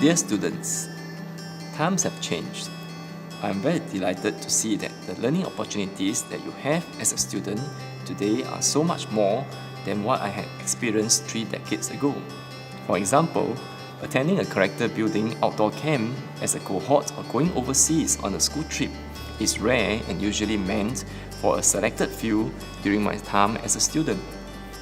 Dear students, times have changed. I am very delighted to see that the learning opportunities that you have as a student today are so much more than what I had experienced 3 decades ago. For example, attending a character building outdoor camp as a cohort or going overseas on a school trip is rare and usually meant for a selected few during my time as a student.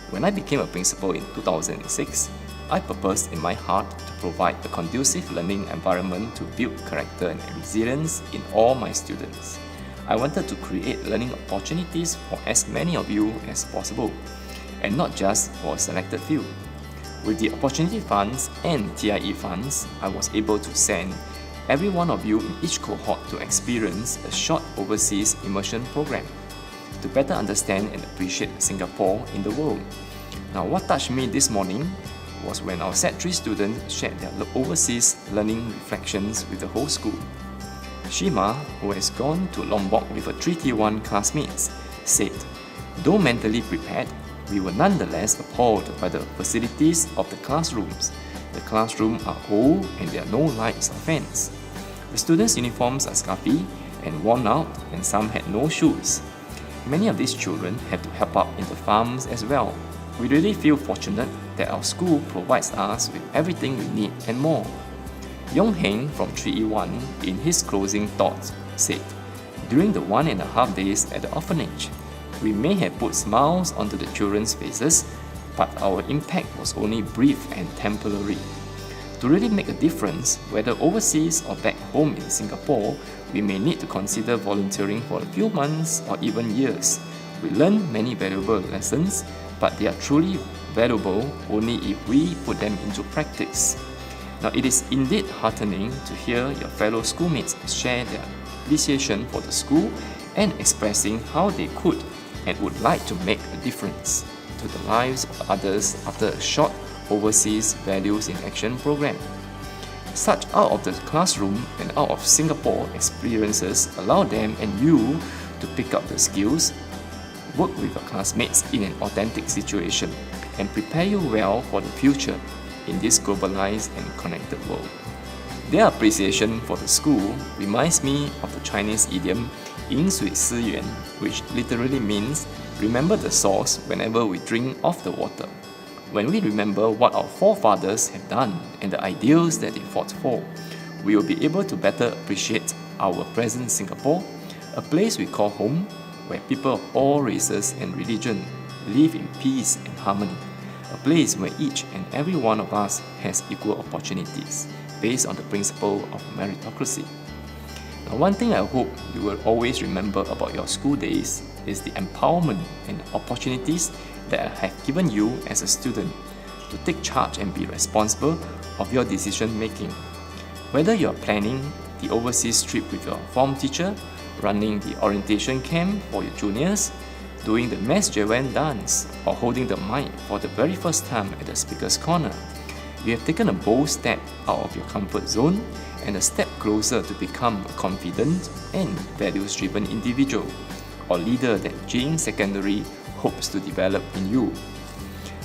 When I became a principal in 2006, I purposed in my heart to provide a conducive learning environment to build character and resilience in all my students. I wanted to create learning opportunities for as many of you as possible, and not just for a selected few. With the opportunity funds and TIE funds, I was able to send every one of you in each cohort to experience a short overseas immersion program to better understand and appreciate Singapore in the world. Now, what touched me this morning was when our Set 3 students shared their overseas learning reflections with the whole school. Shima, who has gone to Lombok with her 3T1 classmates, said, "Though mentally prepared, we were nonetheless appalled by the facilities of the classrooms. The classrooms are old and there are no lights or fans. The students' uniforms are scuffy and worn out, and some had no shoes. Many of these children have to help out in the farms as well. We really feel fortunate that our school provides us with everything we need and more." Yong Heng from 3E1, in his closing thoughts, said, "During the 1.5 days at the orphanage, we may have put smiles onto the children's faces, but our impact was only brief and temporary. To really make a difference, whether overseas or back home in Singapore, we may need to consider volunteering for a few months or even years. We learn many valuable lessons, but they are truly valuable only if we put them into practice." Now, it is indeed heartening to hear your fellow schoolmates share their appreciation for the school and expressing how they could and would like to make a difference to the lives of others after a short overseas Values in Action program. Such out of the classroom and out of Singapore experiences allow them and you to pick up the skills, work with your classmates in an authentic situation, and prepare you well for the future in this globalized and connected world. Their appreciation for the school reminds me of the Chinese idiom 饮水思源, which literally means remember the source whenever we drink of the water. When we remember what our forefathers have done and the ideals that they fought for, we will be able to better appreciate our present Singapore, a place we call home, where people of all races and religion live in peace and harmony, a place where each and every one of us has equal opportunities based on the principle of meritocracy. Now, one thing I hope you will always remember about your school days is the empowerment and opportunities that I have given you as a student to take charge and be responsible of your decision making. Whether you are planning the overseas trip with your form teacher, running the orientation camp for your juniors, doing the Mass Jawan dance, or holding the mic for the very first time at the speaker's corner, you have taken a bold step out of your comfort zone and a step closer to become a confident and values-driven individual or leader that Juying Secondary hopes to develop in you.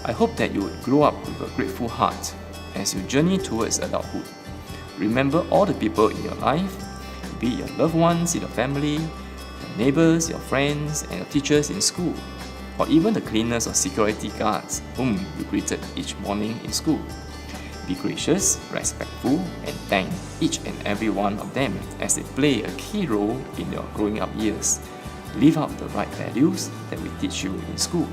I hope that you would grow up with a grateful heart as you journey towards adulthood. Remember all the people in your life, be it your loved ones in your family, your neighbors, your friends, and your teachers in school, or even the cleaners or security guards whom you greeted each morning in school. Be gracious, respectful, and thank each and every one of them as they play a key role in your growing up years. Live out the right values that we teach you in school.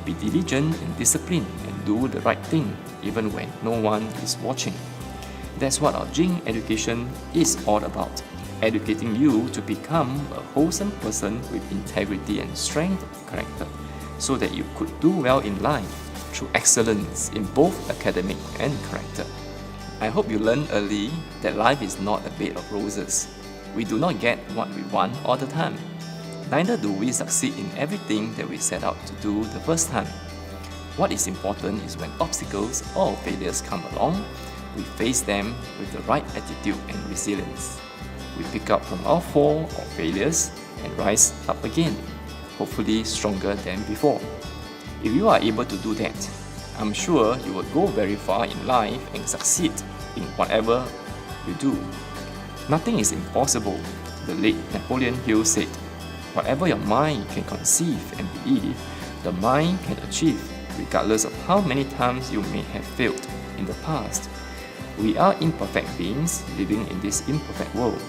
Be diligent and disciplined and do the right thing even when no one is watching. That's what our Jing education is all about, educating you to become a wholesome person with integrity and strength of character so that you could do well in life through excellence in both academic and character. I hope you learned early that life is not a bed of roses. We do not get what we want all the time. Neither do we succeed in everything that we set out to do the first time. What is important is when obstacles or failures come along, we face them with the right attitude and resilience. We pick up from our fall or failures and rise up again, hopefully stronger than before. If you are able to do that, I'm sure you will go very far in life and succeed in whatever you do. Nothing is impossible, the late Napoleon Hill said. Whatever your mind can conceive and believe, the mind can achieve, regardless of how many times you may have failed in the past. We are imperfect beings living in this imperfect world.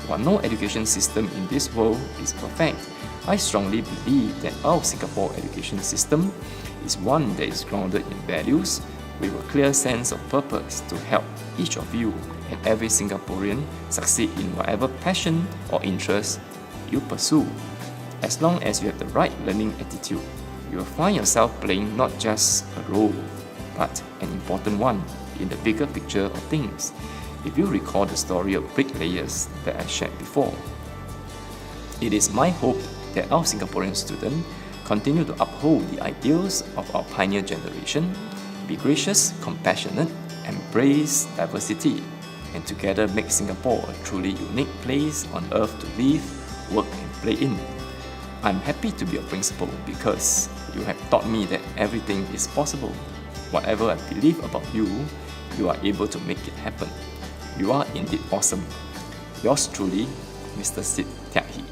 While no education system in this world is perfect, I strongly believe that our Singapore education system is one that is grounded in values with a clear sense of purpose to help each of you and every Singaporean succeed in whatever passion or interest you pursue. As long as you have the right learning attitude, you will find yourself playing not just a role, but an important one in the bigger picture of things. If you recall the story of bricklayers that I shared before, it is my hope that our Singaporean students continue to uphold the ideals of our pioneer generation, be gracious, compassionate, embrace diversity, and together make Singapore a truly unique place on earth to live, work, and play in. I'm happy to be a principal because you have taught me that everything is possible. Whatever I believe about you, you are able to make it happen. You are indeed awesome. Yours truly, Mr. Seet Tiat Hee.